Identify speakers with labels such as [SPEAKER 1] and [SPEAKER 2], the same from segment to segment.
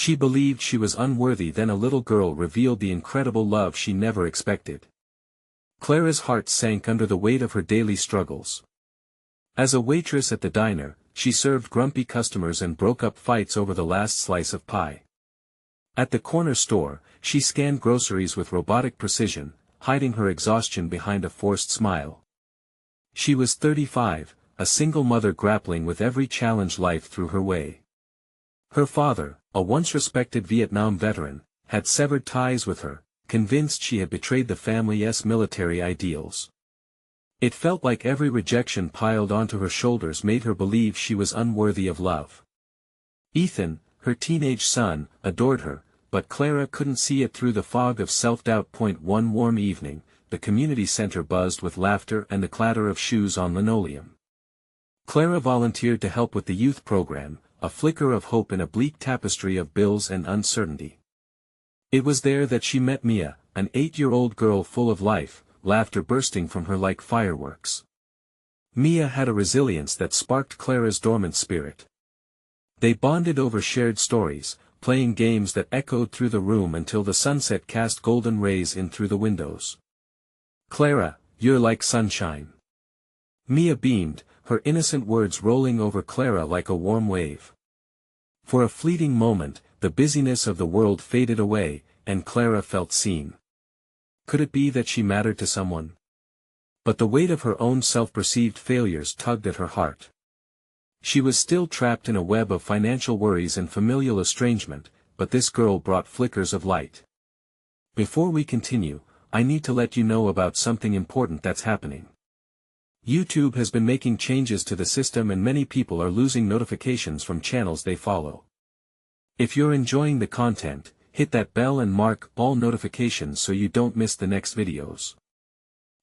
[SPEAKER 1] She believed she was unworthy. Then a little girl revealed the incredible love she never expected. Clara's heart sank under the weight of her daily struggles. As a waitress at the diner, she served grumpy customers and broke up fights over the last slice of pie. At the corner store, she scanned groceries with robotic precision, hiding her exhaustion behind a forced smile. She was 35, a single mother grappling with every challenge life threw her way. Her father, a once respected Vietnam veteran, had severed ties with her, convinced she had betrayed the family's military ideals. It felt like every rejection piled onto her shoulders made her believe she was unworthy of love. Ethan, her teenage son, adored her, but Clara couldn't see it through the fog of self-doubt. One warm evening, the community center buzzed with laughter and the clatter of shoes on linoleum. Clara volunteered to help with the youth program, a flicker of hope in a bleak tapestry of bills and uncertainty. It was there that she met Mia, an 8-year-old girl full of life, laughter bursting from her like fireworks. Mia had a resilience that sparked Clara's dormant spirit. They bonded over shared stories, playing games that echoed through the room until the sunset cast golden rays in through the windows. "Clara, you're like sunshine." Mia beamed, her innocent words rolling over Clara like a warm wave. For a fleeting moment, the busyness of the world faded away, and Clara felt seen. Could it be that she mattered to someone? But the weight of her own self-perceived failures tugged at her heart. She was still trapped in a web of financial worries and familial estrangement, but this girl brought flickers of light. Before we continue, I need to let you know about something important that's happening. YouTube has been making changes to the system and many people are losing notifications from channels they follow. If you're enjoying the content, hit that bell and mark all notifications so you don't miss the next videos.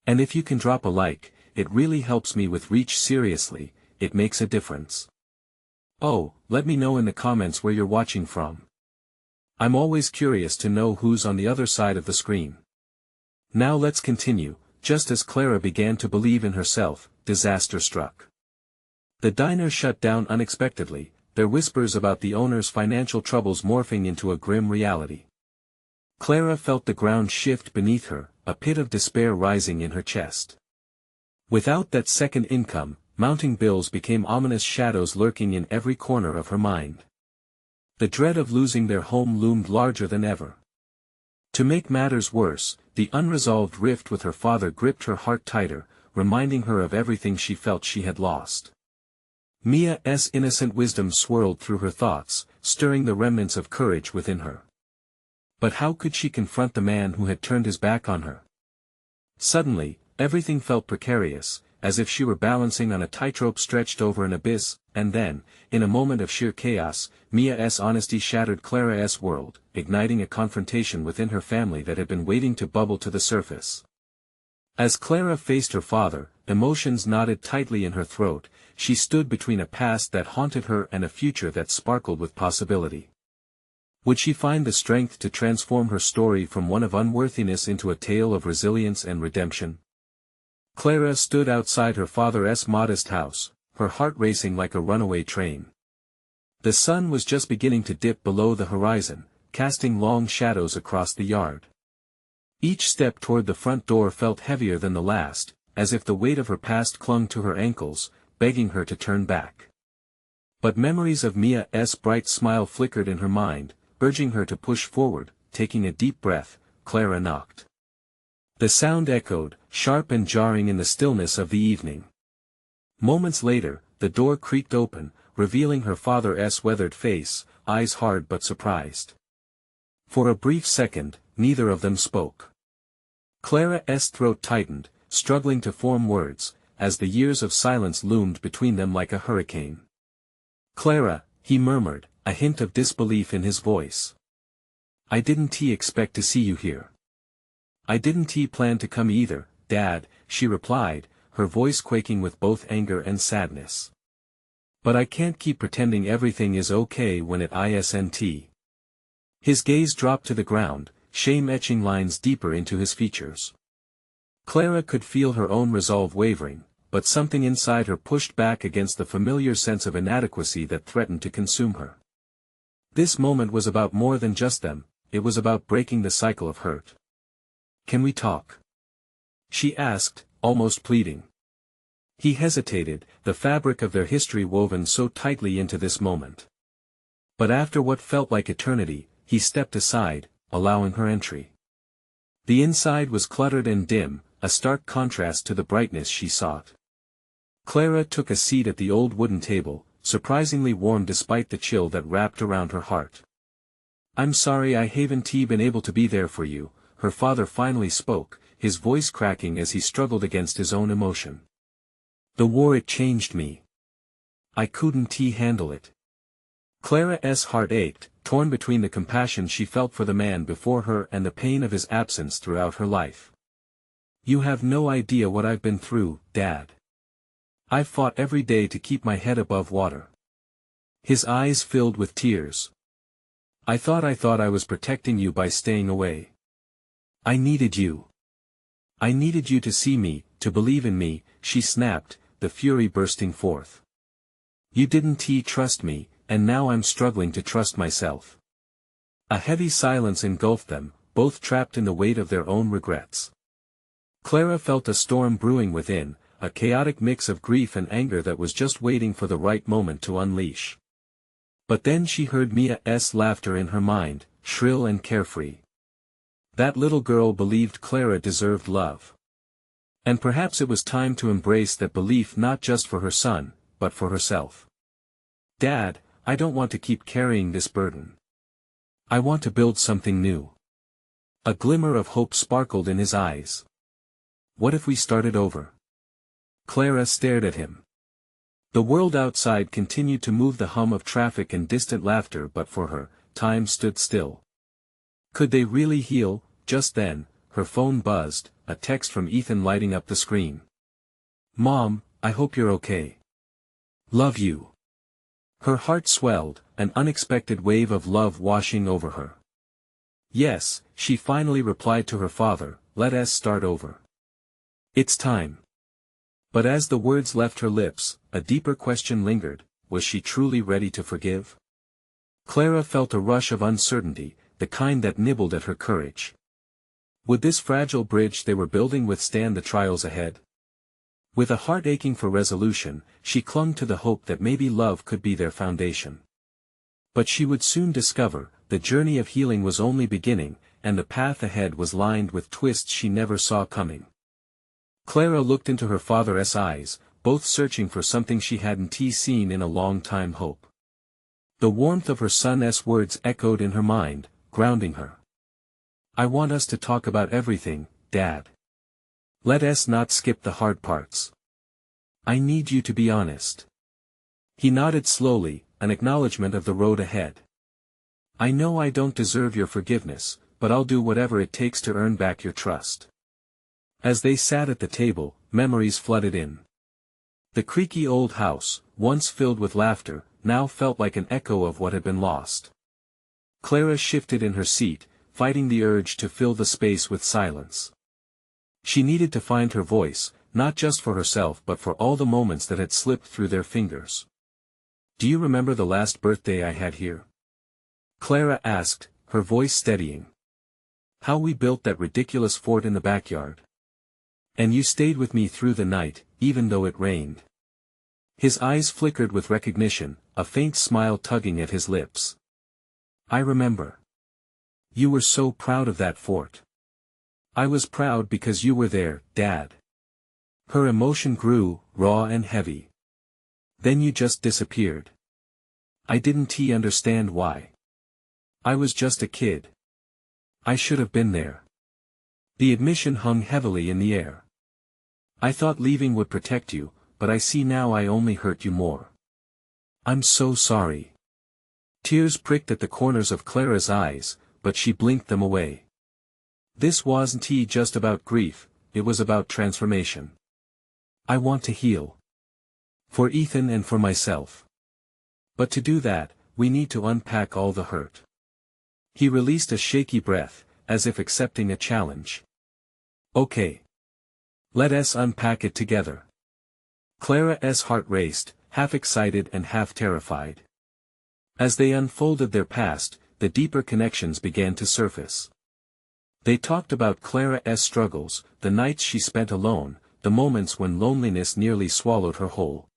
[SPEAKER 1] And if you can drop a like, it really helps me with reach. Seriously, it makes a difference. Oh, let me know in the comments where you're watching from. I'm always curious to know who's on the other side of the screen. Now let's continue. Just as Clara began to believe in herself, disaster struck. The diner shut down unexpectedly, their whispers about the owner's financial troubles morphing into a grim reality. Clara felt the ground shift beneath her, a pit of despair rising in her chest. Without that second income, mounting bills became ominous shadows lurking in every corner of her mind. The dread of losing their home loomed larger than ever. To make matters worse, the unresolved rift with her father gripped her heart tighter, reminding her of everything she felt she had lost. Mia's innocent wisdom swirled through her thoughts, stirring the remnants of courage within her. But how could she confront the man who had turned his back on her? Suddenly, everything felt precarious, as if she were balancing on a tightrope stretched over an abyss, and then, in a moment of sheer chaos, Mia's honesty shattered Clara's world, igniting a confrontation within her family that had been waiting to bubble to the surface. As Clara faced her father, emotions knotted tightly in her throat. She stood between a past that haunted her and a future that sparkled with possibility. Would she find the strength to transform her story from one of unworthiness into a tale of resilience and redemption? Clara stood outside her father's modest house, her heart racing like a runaway train. The sun was just beginning to dip below the horizon, casting long shadows across the yard. Each step toward the front door felt heavier than the last, as if the weight of her past clung to her ankles, begging her to turn back. But memories of Mia's bright smile flickered in her mind, urging her to push forward. Taking a deep breath, Clara knocked. The sound echoed, sharp and jarring in the stillness of the evening. Moments later, the door creaked open, revealing her father's weathered face, eyes hard but surprised. For a brief second, neither of them spoke. Clara's throat tightened, struggling to form words, as the years of silence loomed between them like a hurricane. "Clara," he murmured, a hint of disbelief in his voice. "I didn't expect to see you here." "I didn't plan to come either, Dad," she replied, her voice quaking with both anger and sadness. "But I can't keep pretending everything is okay when it isn't." His gaze dropped to the ground, shame etching lines deeper into his features. Clara could feel her own resolve wavering, but something inside her pushed back against the familiar sense of inadequacy that threatened to consume her. This moment was about more than just them, it was about breaking the cycle of hurt. "Can we talk?" she asked, almost pleading. He hesitated, the fabric of their history woven so tightly into this moment. But after what felt like eternity, he stepped aside, allowing her entry. The inside was cluttered and dim, a stark contrast to the brightness she sought. Clara took a seat at the old wooden table, surprisingly warm despite the chill that wrapped around her heart. "I'm sorry I haven't been able to be there for you," her father finally spoke, his voice cracking as he struggled against his own emotion. "The war, it changed me. I couldn't handle it." Clara's heart ached, torn between the compassion she felt for the man before her and the pain of his absence throughout her life. "You have no idea what I've been through, Dad. I've fought every day to keep my head above water." His eyes filled with tears. I thought I was protecting you by staying away. I needed you. I needed you to see me, to believe in me," she snapped, the fury bursting forth. "You didn't trust me, and now I'm struggling to trust myself." A heavy silence engulfed them, both trapped in the weight of their own regrets. Clara felt a storm brewing within, a chaotic mix of grief and anger that was just waiting for the right moment to unleash. But then she heard Mia's laughter in her mind, shrill and carefree. That little girl believed Clara deserved love. And perhaps it was time to embrace that belief not just for her son, but for herself. "Dad, I don't want to keep carrying this burden. I want to build something new." A glimmer of hope sparkled in his eyes. "What if we started over?" Clara stared at him. The world outside continued to move, the hum of traffic and distant laughter, but for her, time stood still. Could they really heal? Just then, her phone buzzed, a text from Ethan lighting up the screen. "Mom, I hope you're okay. Love you." Her heart swelled, an unexpected wave of love washing over her. "Yes," she finally replied to her father, "let us start over. It's time." But as the words left her lips, a deeper question lingered: was she truly ready to forgive? Clara felt a rush of uncertainty, the kind that nibbled at her courage. Would this fragile bridge they were building withstand the trials ahead? With a heart aching for resolution, she clung to the hope that maybe love could be their foundation. But she would soon discover, the journey of healing was only beginning, and the path ahead was lined with twists she never saw coming. Clara looked into her father's eyes, both searching for something she hadn't seen in a long time: hope. The warmth of her son's words echoed in her mind, grounding her. "I want us to talk about everything, Dad. Let us not skip the hard parts. I need you to be honest." He nodded slowly, an acknowledgement of the road ahead. "I know I don't deserve your forgiveness, but I'll do whatever it takes to earn back your trust." As they sat at the table, memories flooded in. The creaky old house, once filled with laughter, now felt like an echo of what had been lost. Clara shifted in her seat, fighting the urge to fill the space with silence. She needed to find her voice, not just for herself but for all the moments that had slipped through their fingers. "Do you remember the last birthday I had here?" Clara asked, her voice steadying. "How we built that ridiculous fort in the backyard. And you stayed with me through the night, even though it rained." His eyes flickered with recognition, a faint smile tugging at his lips. "I remember. You were so proud of that fort." "I was proud because you were there, Dad." Her emotion grew, raw and heavy. "Then you just disappeared. I didn't understand why. I was just a kid. I should have been there." The admission hung heavily in the air. "I thought leaving would protect you, but I see now I only hurt you more. I'm so sorry." Tears pricked at the corners of Clara's eyes, but she blinked them away. This wasn't just about grief, it was about transformation. "I want to heal. For Ethan and for myself. But to do that, we need to unpack all the hurt." He released a shaky breath, as if accepting a challenge. "Okay. Let us unpack it together." Clara's heart raced, half excited and half terrified. As they unfolded their past, the deeper connections began to surface. They talked about Clara's struggles, the nights she spent alone, the moments when loneliness nearly swallowed her whole.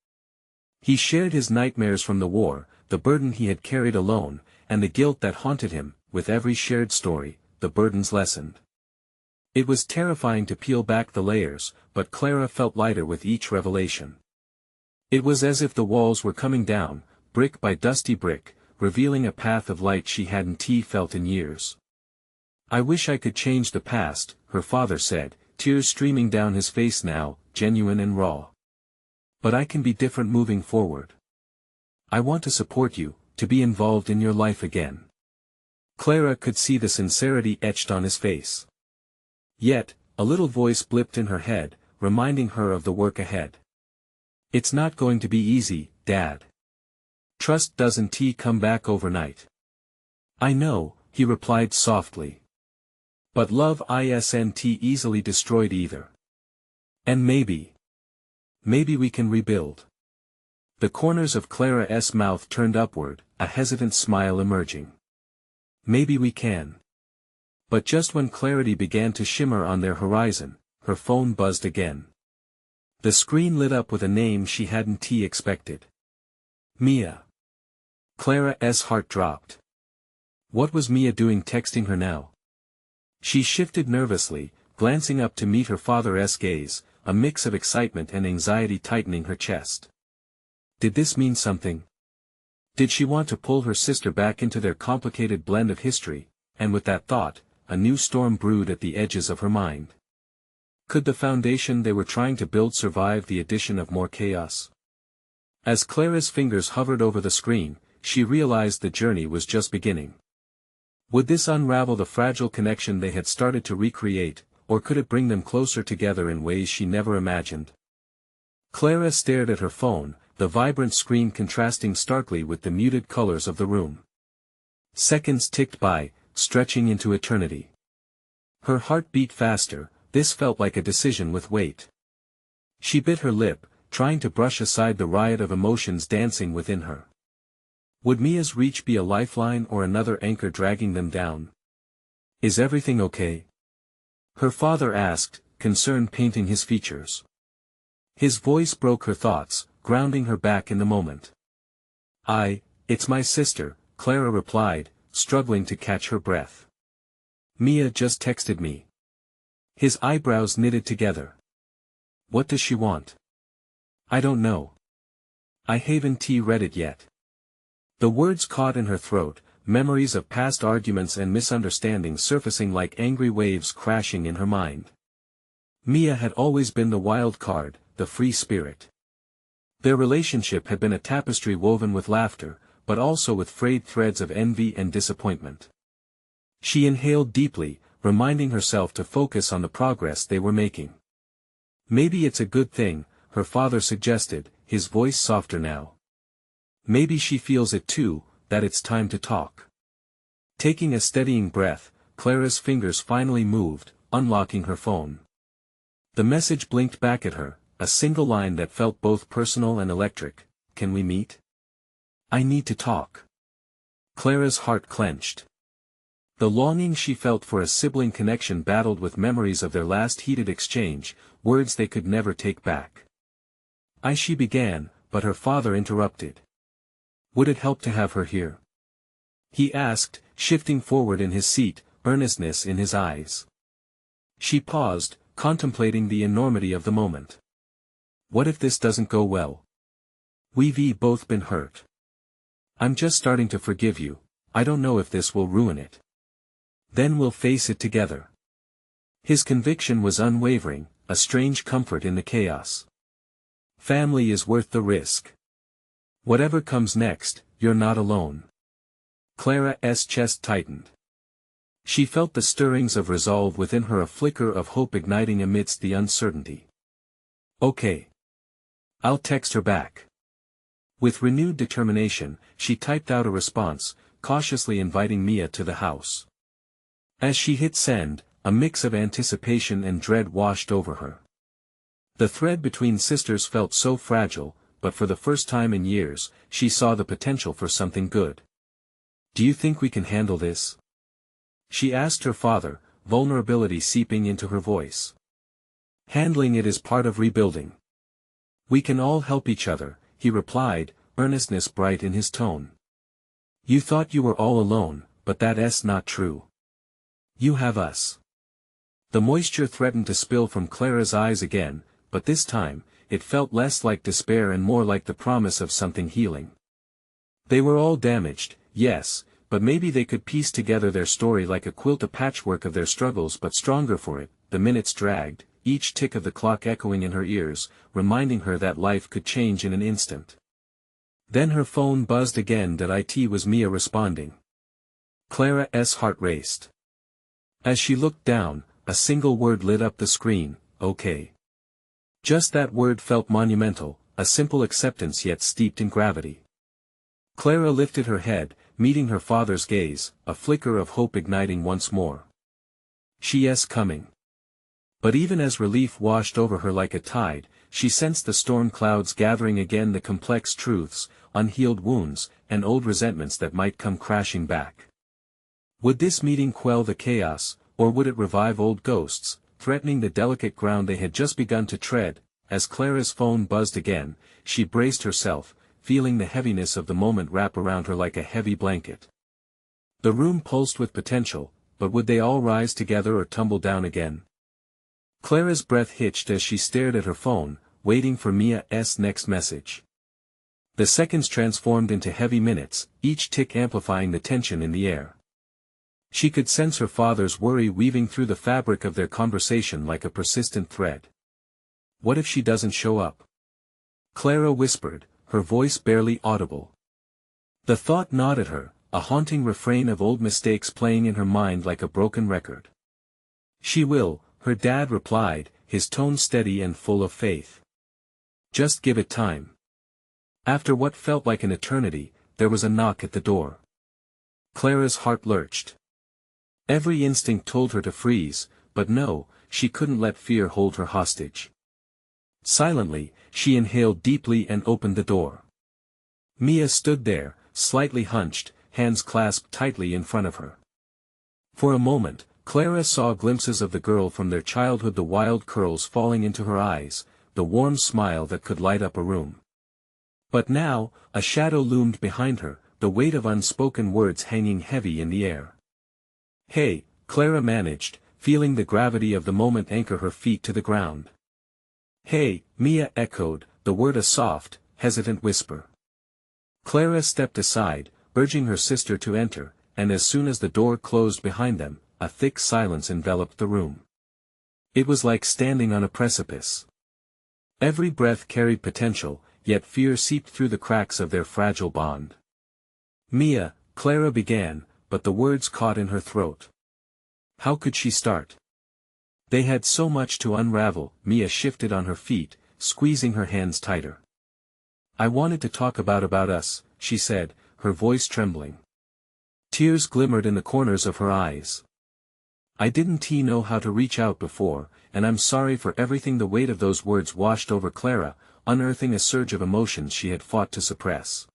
[SPEAKER 1] He shared his nightmares from the war, the burden he had carried alone, and the guilt that haunted him. With every shared story, the burdens lessened. It was terrifying to peel back the layers, but Clara felt lighter with each revelation. It was as if the walls were coming down, brick by dusty brick, revealing a path of light she hadn't felt in years. "I wish I could change the past," her father said, tears streaming down his face now, genuine and raw. "But I can be different moving forward. I want to support you, to be involved in your life again." Clara could see the sincerity etched on his face. Yet, a little voice blipped in her head, reminding her of the work ahead. "It's not going to be easy, Dad. Trust doesn't come back overnight." "I know," he replied softly. "But love isn't easily destroyed either. And maybe we can rebuild." The corners of Clara's mouth turned upward, a hesitant smile emerging. "Maybe we can." But just when clarity began to shimmer on their horizon, her phone buzzed again. The screen lit up with a name she hadn't expected. Mia. Clara's heart dropped. What was Mia doing texting her now? She shifted nervously, glancing up to meet her father's gaze, a mix of excitement and anxiety tightening her chest. Did this mean something? Did she want to pull her sister back into their complicated blend of history? And with that thought, a new storm brewed at the edges of her mind. Could the foundation they were trying to build survive the addition of more chaos? As Clara's fingers hovered over the screen, she realized the journey was just beginning. Would this unravel the fragile connection they had started to recreate, or could it bring them closer together in ways she never imagined? Clara stared at her phone, the vibrant screen contrasting starkly with the muted colors of the room. Seconds ticked by, stretching into eternity. Her heart beat faster, this felt like a decision with weight. She bit her lip, trying to brush aside the riot of emotions dancing within her. Would Mia's reach be a lifeline or another anchor dragging them down? "Is everything okay?" her father asked, concern painting his features. His voice broke her thoughts, grounding her back in the moment. It's my sister," Clara replied, struggling to catch her breath. "Mia just texted me." His eyebrows knitted together. "What does she want?" "I don't know. I haven't read it yet." The words caught in her throat, memories of past arguments and misunderstandings surfacing like angry waves crashing in her mind. Mia had always been the wild card, the free spirit. Their relationship had been a tapestry woven with laughter, but also with frayed threads of envy and disappointment. She inhaled deeply, reminding herself to focus on the progress they were making. "Maybe it's a good thing," her father suggested, his voice softer now. "Maybe she feels it too, that it's time to talk." Taking a steadying breath, Clara's fingers finally moved, unlocking her phone. The message blinked back at her, a single line that felt both personal and electric. "Can we meet? I need to talk." Clara's heart clenched. The longing she felt for a sibling connection battled with memories of their last heated exchange, words they could never take back. She began, but her father interrupted. "Would it help to have her here?" he asked, shifting forward in his seat, earnestness in his eyes. She paused, contemplating the enormity of the moment. "What if this doesn't go well? We've both been hurt. I'm just starting to forgive you. I don't know if this will ruin it. Then we'll face it together." His conviction was unwavering, a strange comfort in the chaos. "Family is worth the risk. Whatever comes next, you're not alone." Clara's chest tightened. She felt the stirrings of resolve within her, a flicker of hope igniting amidst the uncertainty. "Okay. I'll text her back." With renewed determination, she typed out a response, cautiously inviting Mia to the house. As she hit send, a mix of anticipation and dread washed over her. The thread between sisters felt so fragile, but for the first time in years, she saw the potential for something good. Do you think we can handle this? She asked her father, vulnerability seeping into her voice. Handling it is part of rebuilding. We can all help each other, he replied, earnestness bright in his tone. You thought you were all alone, but that's not true. You have us. The moisture threatened to spill from Clara's eyes again, but this time, it felt less like despair and more like the promise of something healing. They were all damaged, yes, but maybe they could piece together their story like a quilt, a patchwork of their struggles but stronger for it. The minutes dragged, each tick of the clock echoing in her ears, reminding her that life could change in an instant. Then her phone buzzed again. It was Mia responding. Clara's heart raced. As she looked down, a single word lit up the screen, okay. Just that word felt monumental, a simple acceptance yet steeped in gravity. Clara lifted her head, meeting her father's gaze, a flicker of hope igniting once more. She's coming. But even as relief washed over her like a tide, she sensed the storm clouds gathering again, the complex truths, unhealed wounds, and old resentments that might come crashing back. Would this meeting quell the chaos, or would it revive old ghosts, threatening the delicate ground they had just begun to tread? As Clara's phone buzzed again, she braced herself, feeling the heaviness of the moment wrap around her like a heavy blanket. The room pulsed with potential, but would they all rise together or tumble down again? Clara's breath hitched as she stared at her phone, waiting for Mia's next message. The seconds transformed into heavy minutes, each tick amplifying the tension in the air. She could sense her father's worry weaving through the fabric of their conversation like a persistent thread. What if she doesn't show up? Clara whispered, her voice barely audible. The thought gnawed at her, a haunting refrain of old mistakes playing in her mind like a broken record. She will, her dad replied, his tone steady and full of faith. Just give it time. After what felt like an eternity, there was a knock at the door. Clara's heart lurched. Every instinct told her to freeze, but no, she couldn't let fear hold her hostage. Silently, she inhaled deeply and opened the door. Mia stood there, slightly hunched, hands clasped tightly in front of her. For a moment, Clara saw glimpses of the girl from their childhood, the wild curls falling into her eyes, the warm smile that could light up a room. But now, a shadow loomed behind her, the weight of unspoken words hanging heavy in the air. Hey, Clara managed, feeling the gravity of the moment anchor her feet to the ground. Hey, Mia echoed, the word a soft, hesitant whisper. Clara stepped aside, urging her sister to enter, and as soon as the door closed behind them, a thick silence enveloped the room. It was like standing on a precipice. Every breath carried potential, yet fear seeped through the cracks of their fragile bond. Mia, Clara began, but the words caught in her throat. How could she start? They had so much to unravel. Mia shifted on her feet, squeezing her hands tighter. I wanted to talk about us, she said, her voice trembling. Tears glimmered in the corners of her eyes. I didn't know how to reach out before, and I'm sorry for everything. The weight of those words washed over Clara, unearthing a surge of emotions she had fought to suppress.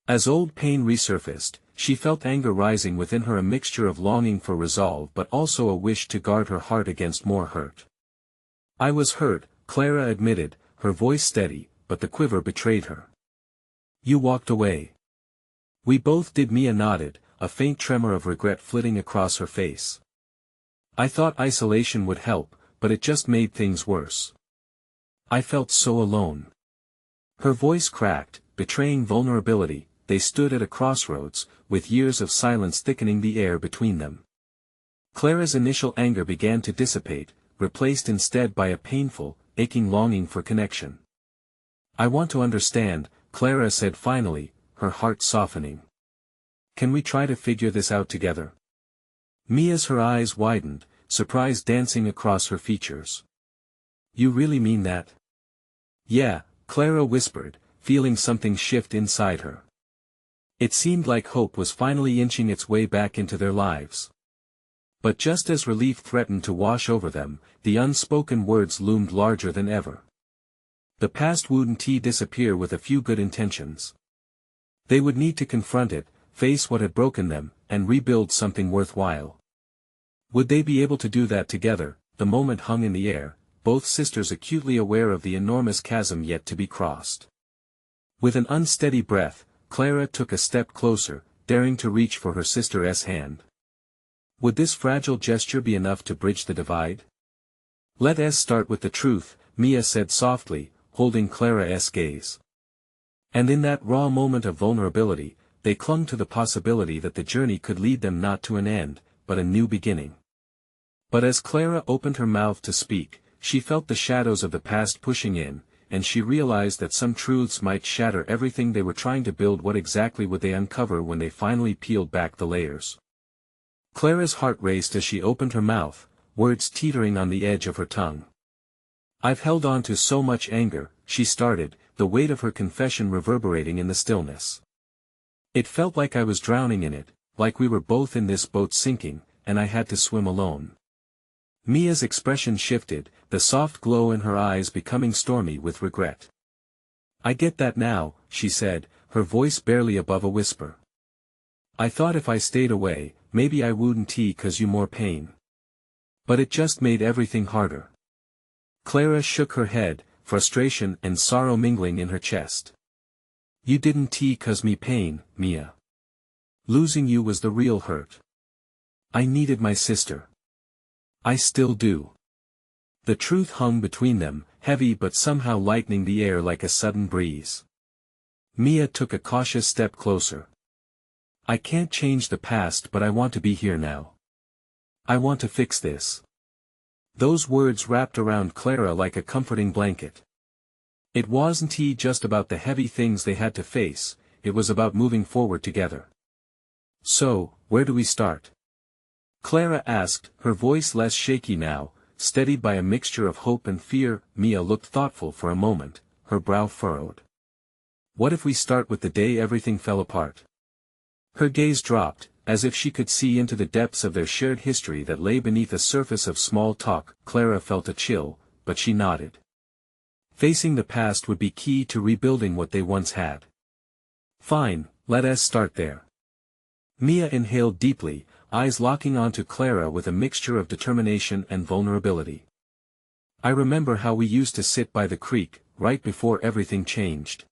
[SPEAKER 1] As old pain resurfaced, she felt anger rising within her, a mixture of longing for resolve but also a wish to guard her heart against more hurt. I was hurt, Clara admitted, her voice steady, but the quiver betrayed her. You walked away. We both did. Mia nodded, a faint tremor of regret flitting across her face. I thought isolation would help, but it just made things worse. I felt so alone. Her voice cracked, betraying vulnerability. They stood at a crossroads, with years of silence thickening the air between them. Clara's initial anger began to dissipate, replaced instead by a painful, aching longing for connection. I want to understand, Clara said finally, her heart softening. Can we try to figure this out together? Her eyes widened, surprise dancing across her features. You really mean that? Yeah, Clara whispered, feeling something shift inside her. It seemed like hope was finally inching its way back into their lives. But just as relief threatened to wash over them, the unspoken words loomed larger than ever. The past wouldn't disappear with a few good intentions. They would need to confront it, face what had broken them, and rebuild something worthwhile. Would they be able to do that together? The moment hung in the air, both sisters acutely aware of the enormous chasm yet to be crossed. With an unsteady breath, Clara took a step closer, daring to reach for her sister's hand. Would this fragile gesture be enough to bridge the divide? "Let us start with the truth," Mia said softly, holding Clara's gaze. And in that raw moment of vulnerability, they clung to the possibility that the journey could lead them not to an end, but a new beginning. But as Clara opened her mouth to speak, she felt the shadows of the past pushing in, and she realized that some truths might shatter everything they were trying to build. What exactly would they uncover when they finally peeled back the layers? Clara's heart raced as she opened her mouth, words teetering on the edge of her tongue. "I've held on to so much anger," she started, the weight of her confession reverberating in the stillness. "It felt like I was drowning in it, like we were both in this boat sinking, and I had to swim alone." Mia's expression shifted, the soft glow in her eyes becoming stormy with regret. "I get that now," she said, her voice barely above a whisper. "I thought if I stayed away, maybe I wouldn't cause you more pain. But it just made everything harder." Clara shook her head, frustration and sorrow mingling in her chest. "You didn't cause me pain, Mia. Losing you was the real hurt. I needed my sister. I still do." The truth hung between them, heavy but somehow lightening the air like a sudden breeze. Mia took a cautious step closer. "I can't change the past, but I want to be here now. I want to fix this." Those words wrapped around Clara like a comforting blanket. It wasn't just about the heavy things they had to face, it was about moving forward together. "So, where do we start?" Clara asked, her voice less shaky now, steadied by a mixture of hope and fear. Mia looked thoughtful for a moment, her brow furrowed. "What if we start with the day everything fell apart?" Her gaze dropped, as if she could see into the depths of their shared history that lay beneath a surface of small talk. Clara felt a chill, but she nodded. Facing the past would be key to rebuilding what they once had. "Fine, let us start there." Mia inhaled deeply, eyes locking onto Clara with a mixture of determination and vulnerability. "I remember how we used to sit by the creek, right before everything changed.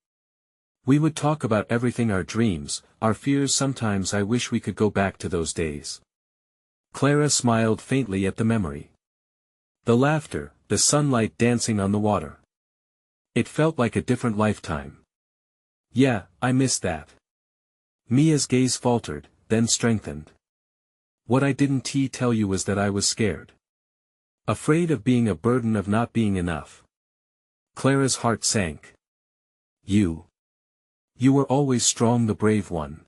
[SPEAKER 1] We would talk about everything, our dreams, our fears. Sometimes I wish we could go back to those days." Clara smiled faintly at the memory. The laughter, the sunlight dancing on the water. It felt like a different lifetime. "Yeah, I miss that." Mia's gaze faltered, then strengthened. "What I didn't tell you was that I was scared. Afraid of being a burden, of not being enough." Clara's heart sank. You were always strong, the brave one."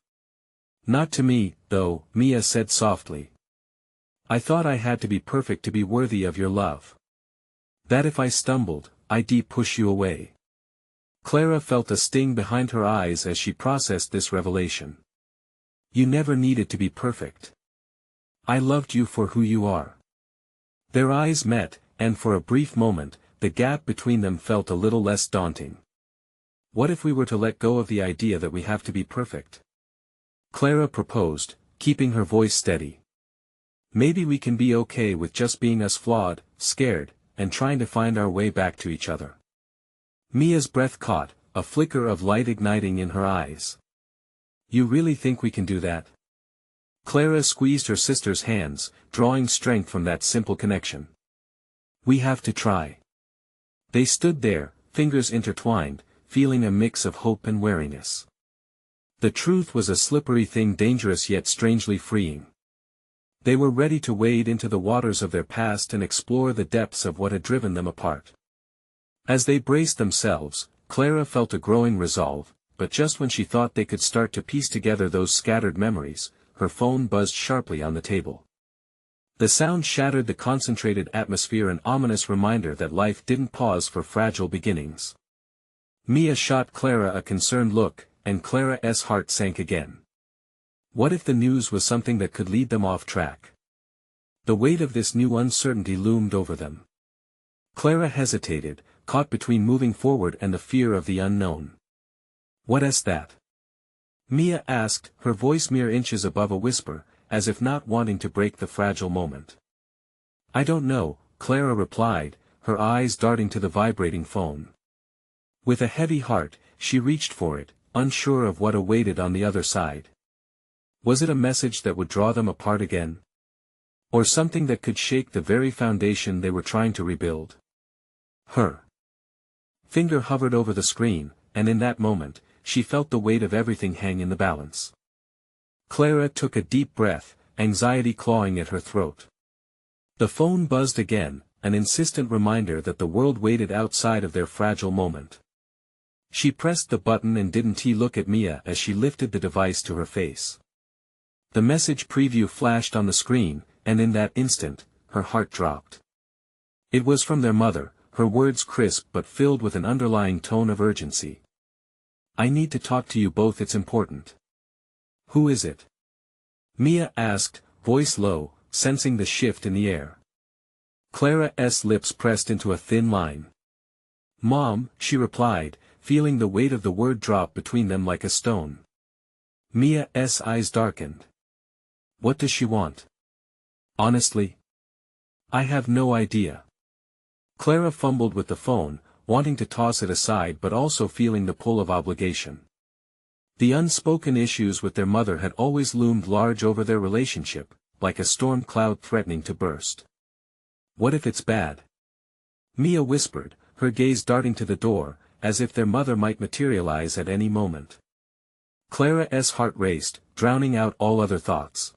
[SPEAKER 1] "Not to me, though," Mia said softly. "I thought I had to be perfect to be worthy of your love. That if I stumbled, I'd push you away." Clara felt a sting behind her eyes as she processed this revelation. "You never needed to be perfect. I loved you for who you are." Their eyes met, and for a brief moment, the gap between them felt a little less daunting. "What if we were to let go of the idea that we have to be perfect?" Clara proposed, keeping her voice steady. "Maybe we can be okay with just being us, flawed, scared, and trying to find our way back to each other." Mia's breath caught, a flicker of light igniting in her eyes. "You really think we can do that?" Clara squeezed her sister's hands, drawing strength from that simple connection. "We have to try." They stood there, fingers intertwined, feeling a mix of hope and wariness. The truth was a slippery thing, dangerous yet strangely freeing. They were ready to wade into the waters of their past and explore the depths of what had driven them apart. As they braced themselves, Clara felt a growing resolve, but just when she thought they could start to piece together those scattered memories, her phone buzzed sharply on the table. The sound shattered the concentrated atmosphere, an ominous reminder that life didn't pause for fragile beginnings. Mia shot Clara a concerned look, and Clara's heart sank again. What if the news was something that could lead them off track? The weight of this new uncertainty loomed over them. Clara hesitated, caught between moving forward and the fear of the unknown. "What is that?" Mia asked, her voice mere inches above a whisper, as if not wanting to break the fragile moment. I don't know, Clara replied, her eyes darting to the vibrating phone. With a heavy heart, she reached for it, unsure of what awaited on the other side. Was it a message that would draw them apart again? Or something that could shake the very foundation they were trying to rebuild? Her finger hovered over the screen, and in that moment, she felt the weight of everything hang in the balance. Clara took a deep breath, anxiety clawing at her throat. The phone buzzed again, an insistent reminder that the world waited outside of their fragile moment. She pressed the button and didn't look at Mia as she lifted the device to her face. The message preview flashed on the screen, and in that instant, her heart dropped. It was from their mother, her words crisp but filled with an underlying tone of urgency. I need to talk to you both, it's important. Who is it? Mia asked, voice low, sensing the shift in the air. Clara's lips pressed into a thin line. Mom, she replied, feeling the weight of the word drop between them like a stone. Mia's eyes darkened. What does she want? Honestly? I have no idea. Clara fumbled with the phone, wanting to toss it aside but also feeling the pull of obligation. The unspoken issues with their mother had always loomed large over their relationship, like a storm cloud threatening to burst. What if it's bad? Mia whispered, her gaze darting to the door, as if their mother might materialize at any moment. Clara's heart raced, drowning out all other thoughts.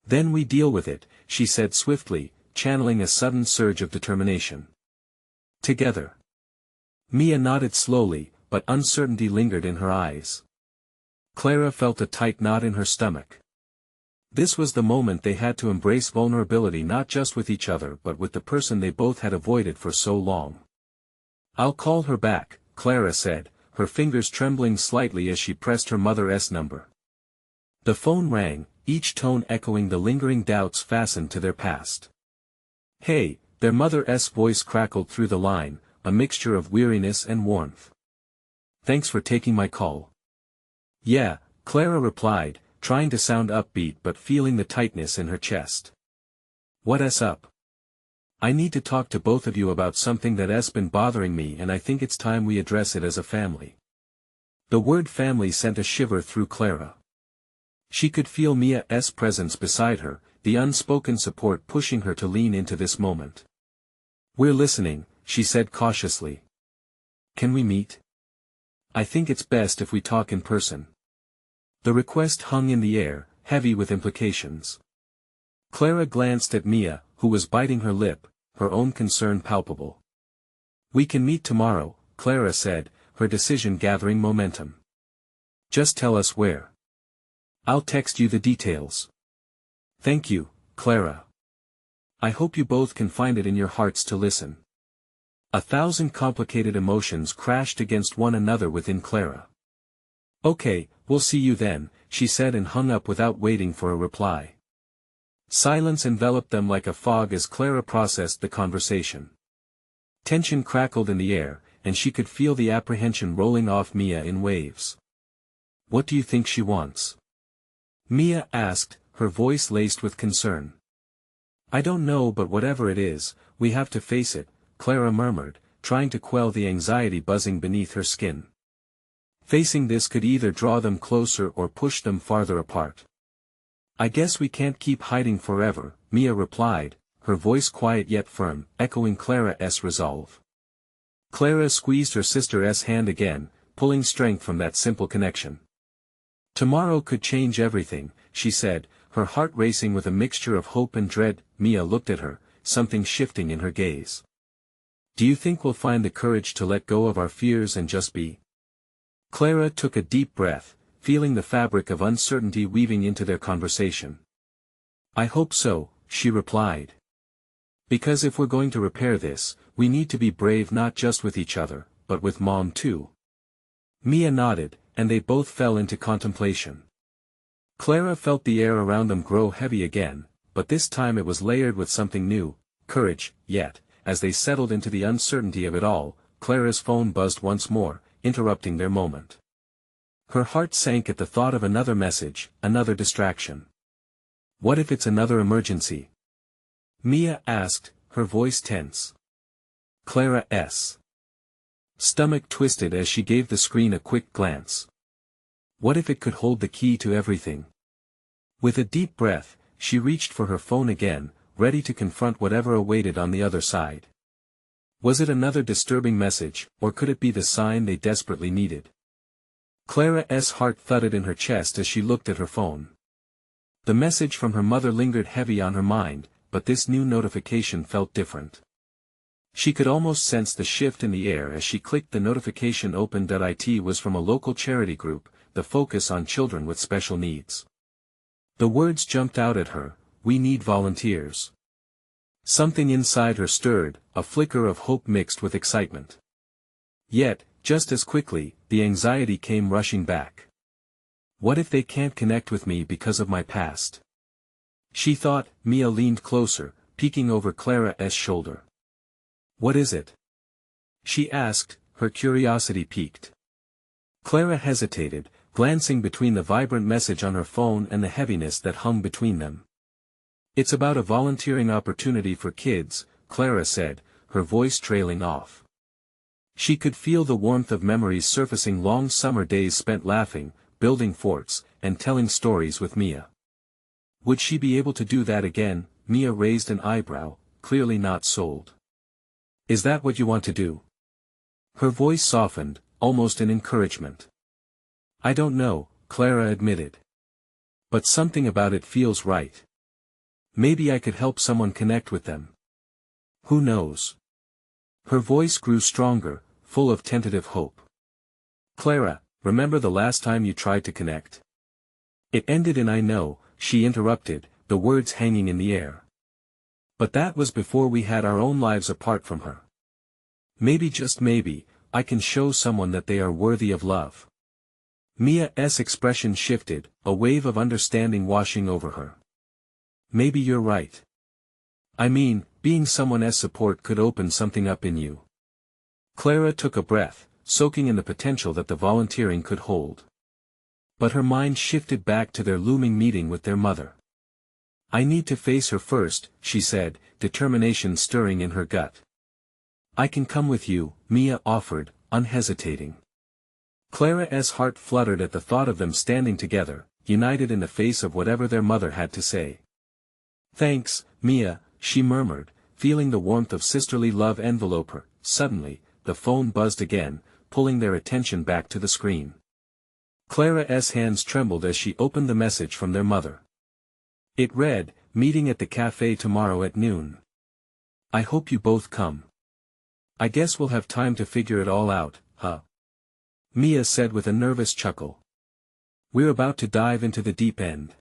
[SPEAKER 1] Then we deal with it, she said swiftly, channeling a sudden surge of determination. Together. Mia nodded slowly, but uncertainty lingered in her eyes. Clara felt a tight knot in her stomach. This was the moment they had to embrace vulnerability not just with each other but with the person they both had avoided for so long. I'll call her back, Clara said, her fingers trembling slightly as she pressed her mother's number. The phone rang, each tone echoing the lingering doubts fastened to their past. Hey, their mother's voice crackled through the line, a mixture of weariness and warmth. Thanks for taking my call. Yeah, Clara replied, trying to sound upbeat but feeling the tightness in her chest. What's up? I need to talk to both of you about something that's been bothering me and I think it's time we address it as a family. The word family sent a shiver through Clara. She could feel Mia's presence beside her, the unspoken support pushing her to lean into this moment. We're listening, she said cautiously. Can we meet? I think it's best if we talk in person. The request hung in the air, heavy with implications. Clara glanced at Mia, who was biting her lip, her own concern palpable. We can meet tomorrow, Clara said, her decision gathering momentum. Just tell us where. I'll text you the details. Thank you, Clara. I hope you both can find it in your hearts to listen. 1,000 complicated emotions crashed against one another within Clara. Okay, we'll see you then, she said and hung up without waiting for a reply. Silence enveloped them like a fog as Clara processed the conversation. Tension crackled in the air, and she could feel the apprehension rolling off Mia in waves. What do you think she wants? Mia asked, her voice laced with concern. I don't know, but whatever it is, we have to face it, Clara murmured, trying to quell the anxiety buzzing beneath her skin. Facing this could either draw them closer or push them farther apart. I guess we can't keep hiding forever, Mia replied, her voice quiet yet firm, echoing Clara's resolve. Clara squeezed her sister's hand again, pulling strength from that simple connection. Tomorrow could change everything, she said, her heart racing with a mixture of hope and dread. Mia looked at her, something shifting in her gaze. Do you think we'll find the courage to let go of our fears and just be? Clara took a deep breath, feeling the fabric of uncertainty weaving into their conversation. I hope so, she replied. Because if we're going to repair this, we need to be brave not just with each other, but with Mom too. Mia nodded, and they both fell into contemplation. Clara felt the air around them grow heavy again, but this time it was layered with something new, courage. Yet, as they settled into the uncertainty of it all, Clara's phone buzzed once more, interrupting their moment. Her heart sank at the thought of another message, another distraction. What if it's another emergency? Mia asked, her voice tense. Clara's stomach twisted as she gave the screen a quick glance. What if it could hold the key to everything? With a deep breath, she reached for her phone again, ready to confront whatever awaited on the other side. Was it another disturbing message, or could it be the sign they desperately needed? Clara's heart thudded in her chest as she looked at her phone. The message from her mother lingered heavy on her mind, but this new notification felt different. She could almost sense the shift in the air as she clicked the notification open. It was from a local charity group, the Focus on Children with Special Needs. The words jumped out at her, "We need volunteers." Something inside her stirred, a flicker of hope mixed with excitement. Yet, just as quickly, the anxiety came rushing back. What if they can't connect with me because of my past? She thought. Mia leaned closer, peeking over Clara's shoulder. What is it? She asked, her curiosity piqued. Clara hesitated, glancing between the vibrant message on her phone and the heaviness that hung between them. It's about a volunteering opportunity for kids, Clara said, her voice trailing off. She could feel the warmth of memories surfacing, long summer days spent laughing, building forts, and telling stories with Mia. Would she be able to do that again? Mia raised an eyebrow, clearly not sold. Is that what you want to do? Her voice softened, almost in encouragement. I don't know, Clara admitted. But something about it feels right. Maybe I could help someone connect with them. Who knows? Her voice grew stronger, full of tentative hope. Clara, remember the last time you tried to connect? It ended in "I know," she interrupted, the words hanging in the air. But that was before we had our own lives apart from her. Maybe, just maybe, I can show someone that they are worthy of love. Mia's expression shifted, a wave of understanding washing over her. Maybe you're right. I mean, being someone's support could open something up in you. Clara took a breath, soaking in the potential that the volunteering could hold. But her mind shifted back to their looming meeting with their mother. I need to face her first, she said, determination stirring in her gut. I can come with you, Mia offered, unhesitating. Clara's heart fluttered at the thought of them standing together, united in the face of whatever their mother had to say. Thanks, Mia, she murmured, feeling the warmth of sisterly love envelope her. Suddenly, the phone buzzed again, pulling their attention back to the screen. Clara's hands trembled as she opened the message from their mother. It read, "Meeting at the cafe tomorrow at noon. I hope you both come. I guess we'll have time to figure it all out, huh?" Mia said with a nervous chuckle. We're about to dive into the deep end.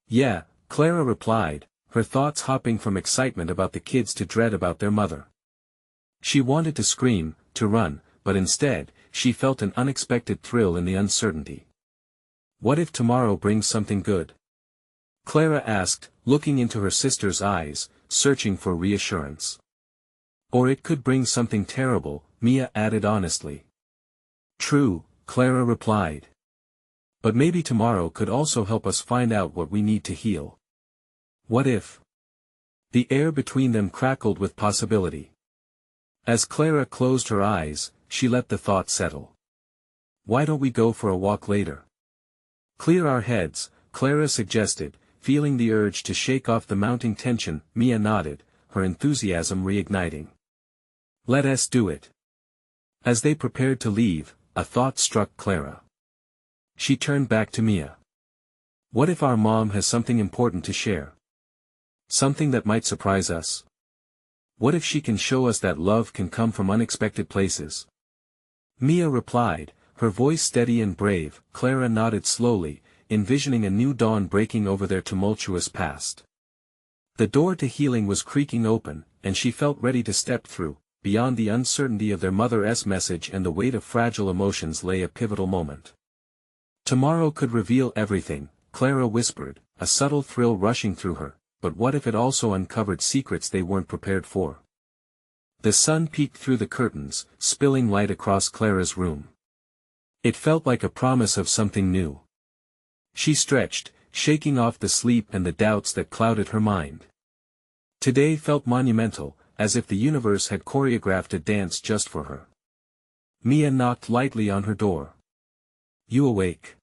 [SPEAKER 1] Yeah, Clara replied, her thoughts hopping from excitement about the kids to dread about their mother. She wanted to scream, to run, but instead, she felt an unexpected thrill in the uncertainty. What if tomorrow brings something good? Clara asked, looking into her sister's eyes, searching for reassurance. Or it could bring something terrible, Mia added honestly. True, Clara replied. But maybe tomorrow could also help us find out what we need to heal. What if? The air between them crackled with possibility. As Clara closed her eyes, she let the thought settle. Why don't we go for a walk later? Clear our heads, Clara suggested, feeling the urge to shake off the mounting tension. Mia nodded, her enthusiasm reigniting. Let us do it. As they prepared to leave, a thought struck Clara. She turned back to Mia. What if our mom has something important to share? Something that might surprise us? What if she can show us that love can come from unexpected places? Mia replied, her voice steady and brave. Clara nodded slowly, envisioning a new dawn breaking over their tumultuous past. The door to healing was creaking open, and she felt ready to step through. Beyond the uncertainty of their mother's message and the weight of fragile emotions lay a pivotal moment. Tomorrow could reveal everything, Clara whispered, a subtle thrill rushing through her, but what if it also uncovered secrets they weren't prepared for? The sun peeked through the curtains, spilling light across Clara's room. It felt like a promise of something new. She stretched, shaking off the sleep and the doubts that clouded her mind. Today felt monumental, as if the universe had choreographed a dance just for her. Mia knocked lightly on her door. "You awake?"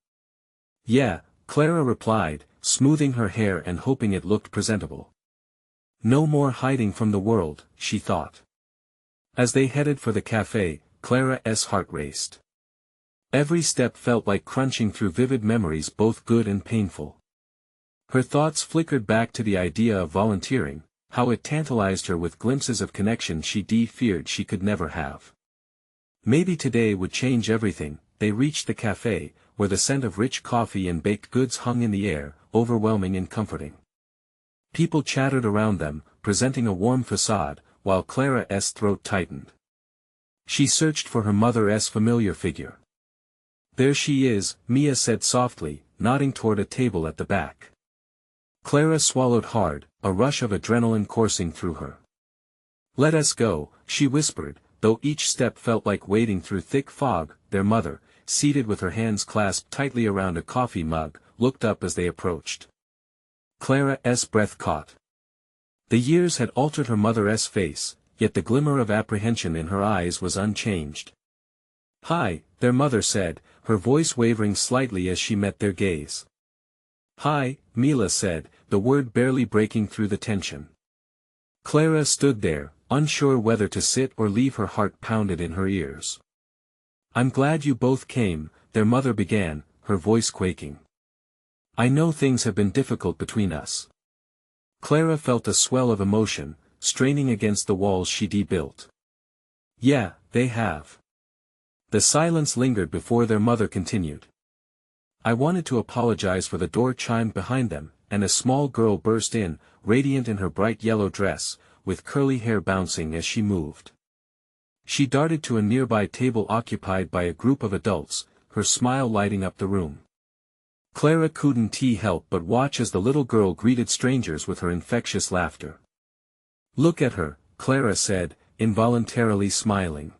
[SPEAKER 1] "Yeah," Clara replied, smoothing her hair and hoping it looked presentable. No more hiding from the world, she thought. As they headed for the cafe, Clara's heart raced. Every step felt like crunching through vivid memories, both good and painful. Her thoughts flickered back to the idea of volunteering, how it tantalized her with glimpses of connection she feared she could never have. Maybe today would change everything. They reached the cafe, where the scent of rich coffee and baked goods hung in the air, overwhelming and comforting. People chattered around them, presenting a warm facade, while Clara's throat tightened. She searched for her mother's familiar figure. "There she is," Mia said softly, nodding toward a table at the back. Clara swallowed hard, a rush of adrenaline coursing through her. "Let us go," she whispered, though each step felt like wading through thick fog. Their mother, seated with her hands clasped tightly around a coffee mug, looked up as they approached. Clara's breath caught. The years had altered her mother's face, yet the glimmer of apprehension in her eyes was unchanged. "Hi," their mother said, her voice wavering slightly as she met their gaze. "Hi," Mila said, the word barely breaking through the tension. Clara stood there, unsure whether to sit or leave. Her heart pounded in her ears. "I'm glad you both came," their mother began, her voice quaking. "I know things have been difficult between us." Clara felt a swell of emotion, straining against the walls she'd built. "Yeah, they have." The silence lingered before their mother continued. "I wanted to apologize for." The door chimed behind them, and a small girl burst in, radiant in her bright yellow dress, with curly hair bouncing as she moved. She darted to a nearby table occupied by a group of adults, her smile lighting up the room. Clara couldn't help but watch as the little girl greeted strangers with her infectious laughter. "Look at her," Clara said, involuntarily smiling.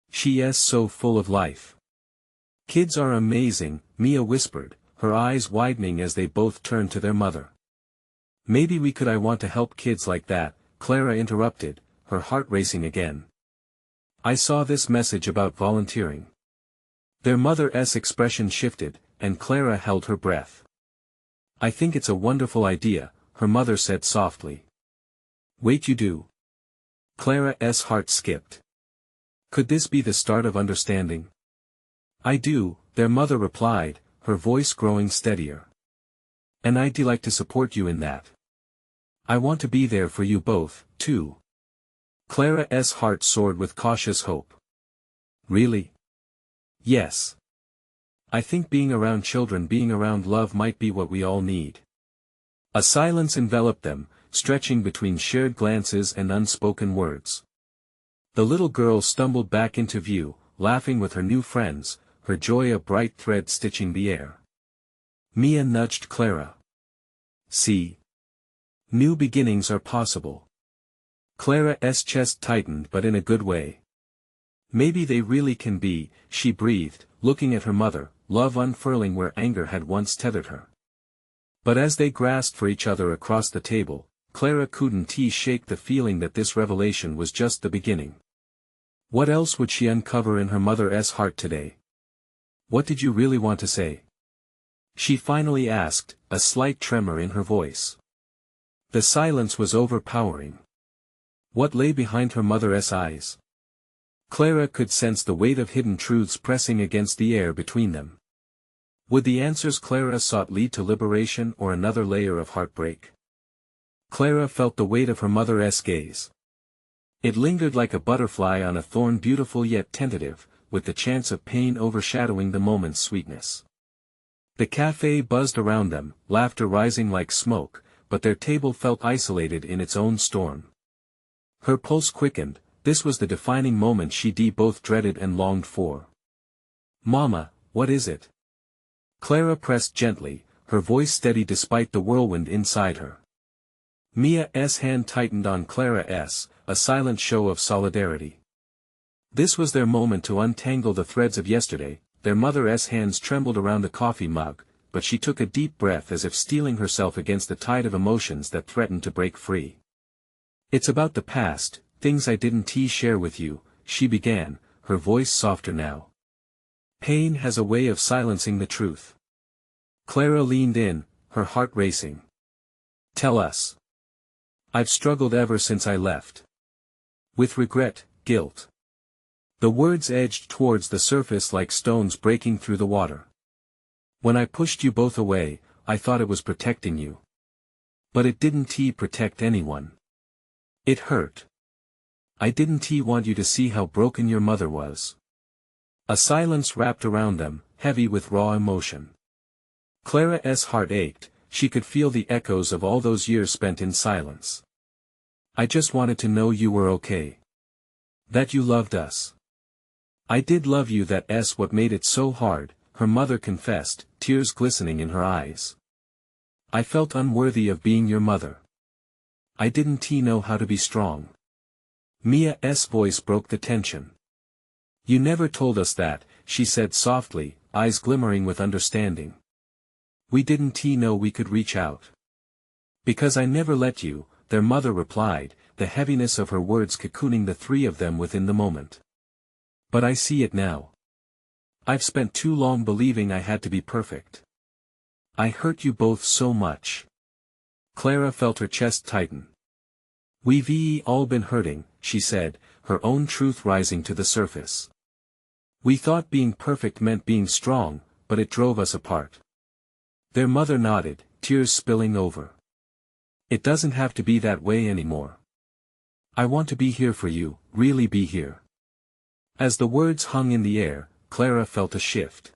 [SPEAKER 1] "She is so full of life." "Kids are amazing," Mia whispered, her eyes widening as they both turned to their mother. "Maybe we could." "I want to help kids like that," Clara interrupted, her heart racing again. "I saw this message about volunteering." Their mother's expression shifted, and Clara held her breath. "I think it's a wonderful idea," her mother said softly. "Wait, you do?" Clara's heart skipped. Could this be the start of understanding? "I do," their mother replied, her voice growing steadier. "And I'd like to support you in that. I want to be there for you both, too." Clara's heart soared with cautious hope. "Really?" "Yes. I think being around children, being around love might be what we all need." A silence enveloped them, stretching between shared glances and unspoken words. The little girl stumbled back into view, laughing with her new friends, her joy a bright thread stitching the air. Mia nudged Clara. "See? New beginnings are possible." Clara's chest tightened, but in a good way. "Maybe they really can be," she breathed, looking at her mother, love unfurling where anger had once tethered her. But as they grasped for each other across the table, Clara couldn't shake the feeling that this revelation was just the beginning. What else would she uncover in her mother's heart today? "What did you really want to say?" she finally asked, a slight tremor in her voice. The silence was overpowering. What lay behind her mother's eyes? Clara could sense the weight of hidden truths pressing against the air between them. Would the answers Clara sought lead to liberation or another layer of heartbreak? Clara felt the weight of her mother's gaze. It lingered like a butterfly on a thorn, beautiful yet tentative, with the chance of pain overshadowing the moment's sweetness. The cafe buzzed around them, laughter rising like smoke, but their table felt isolated in its own storm. Her pulse quickened. This was the defining moment she both dreaded and longed for. "Mama, what is it?" Clara pressed gently, her voice steady despite the whirlwind inside her. Mia's hand tightened on Clara's, a silent show of solidarity. This was their moment to untangle the threads of yesterday, their mother's hands trembled around the coffee mug, but she took a deep breath as if steeling herself against the tide of emotions that threatened to break free. "It's about the past, things I didn't share with you," she began, her voice softer now. "Pain has a way of silencing the truth." Clara leaned in, her heart racing. "Tell us." "I've struggled ever since I left. With regret, guilt." The words edged towards the surface like stones breaking through the water. "When I pushed you both away, I thought it was protecting you. But it didn't protect anyone. It hurt. I didn't want you to see how broken your mother was." A silence wrapped around them, heavy with raw emotion. Clara's heart ached, she could feel the echoes of all those years spent in silence. "I just wanted to know you were okay. That you loved us." "I did love you, that's what made it so hard," her mother confessed, tears glistening in her eyes. "I felt unworthy of being your mother. I didn't know how to be strong." Mia's voice broke the tension. "You never told us that," she said softly, eyes glimmering with understanding. "We didn't know we could reach out." "Because I never let you," their mother replied, the heaviness of her words cocooning the three of them within the moment. "But I see it now. I've spent too long believing I had to be perfect. I hurt you both so much." Clara felt her chest tighten. "We've all been hurting," she said, her own truth rising to the surface. "We thought being perfect meant being strong, but it drove us apart." Their mother nodded, tears spilling over. "It doesn't have to be that way anymore. I want to be here for you, really be here." As the words hung in the air, Clara felt a shift.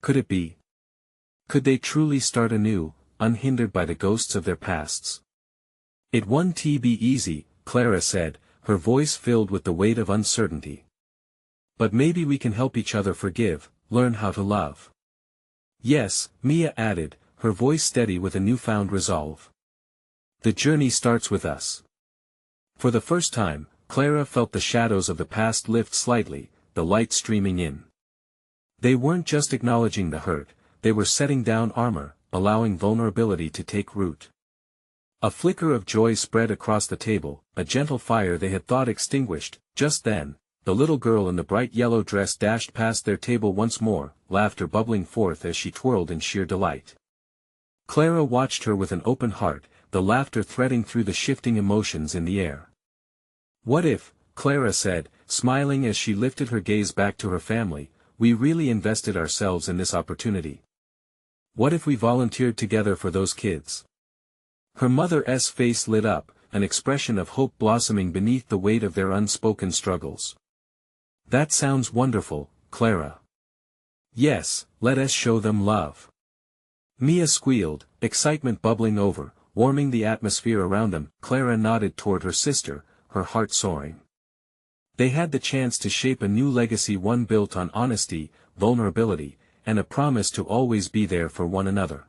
[SPEAKER 1] Could it be? Could they truly start anew, unhindered by the ghosts of their pasts? "It won't be easy," Clara said, her voice filled with the weight of uncertainty. "But maybe we can help each other forgive, learn how to love." "Yes," Mia added, her voice steady with a newfound resolve. "The journey starts with us." For the first time, Clara felt the shadows of the past lift slightly, the light streaming in. They weren't just acknowledging the hurt, they were setting down armor, allowing vulnerability to take root. A flicker of joy spread across the table, a gentle fire they had thought extinguished. Just then, the little girl in the bright yellow dress dashed past their table once more, laughter bubbling forth as she twirled in sheer delight. Clara watched her with an open heart, the laughter threading through the shifting emotions in the air. "What if," Clara said, smiling as she lifted her gaze back to her family, "we really invested ourselves in this opportunity? What if we volunteered together for those kids?" Her mother's face lit up, an expression of hope blossoming beneath the weight of their unspoken struggles. "That sounds wonderful, Clara." "Yes, let us show them love." Mia squealed, excitement bubbling over, warming the atmosphere around them. Clara nodded toward her sister, her heart soaring. They had the chance to shape a new legacy, one built on honesty, vulnerability, and a promise to always be there for one another.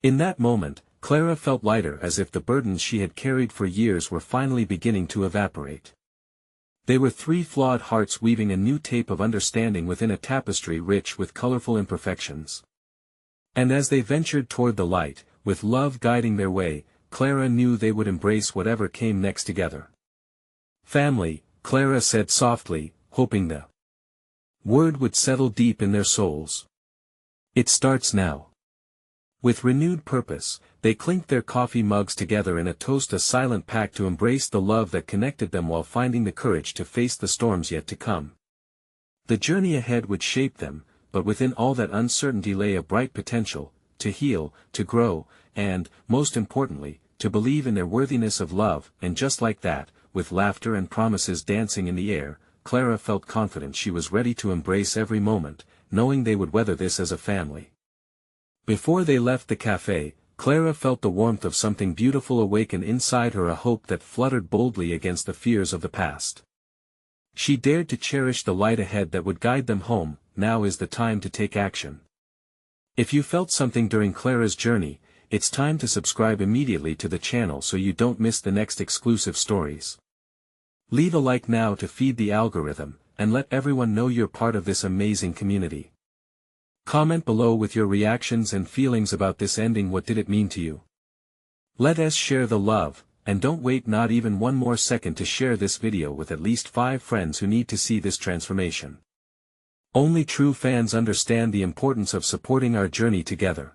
[SPEAKER 1] In that moment, Clara felt lighter, as if the burdens she had carried for years were finally beginning to evaporate. They were three flawed hearts weaving a new tape of understanding within a tapestry rich with colorful imperfections. And as they ventured toward the light, with love guiding their way, Clara knew they would embrace whatever came next together. "Family," Clara said softly, hoping the word would settle deep in their souls. "It starts now." With renewed purpose, they clinked their coffee mugs together in a toast, a silent pact to embrace the love that connected them while finding the courage to face the storms yet to come. The journey ahead would shape them, but within all that uncertainty lay a bright potential, to heal, to grow, and, most importantly, to believe in their worthiness of love. And just like that, with laughter and promises dancing in the air, Clara felt confident she was ready to embrace every moment, knowing they would weather this as a family. Before they left the cafe, Clara felt the warmth of something beautiful awaken inside her, a hope that fluttered boldly against the fears of the past. She dared to cherish the light ahead that would guide them home. Now is the time to take action. If you felt something during Clara's journey, it's time to subscribe immediately to the channel so you don't miss the next exclusive stories. Leave a like now to feed the algorithm, and let everyone know you're part of this amazing community. Comment below with your reactions and feelings about this ending. What did it mean to you? Let us share the love, and don't wait not even one more second to share this video with at least 5 friends who need to see this transformation. Only true fans understand the importance of supporting our journey together.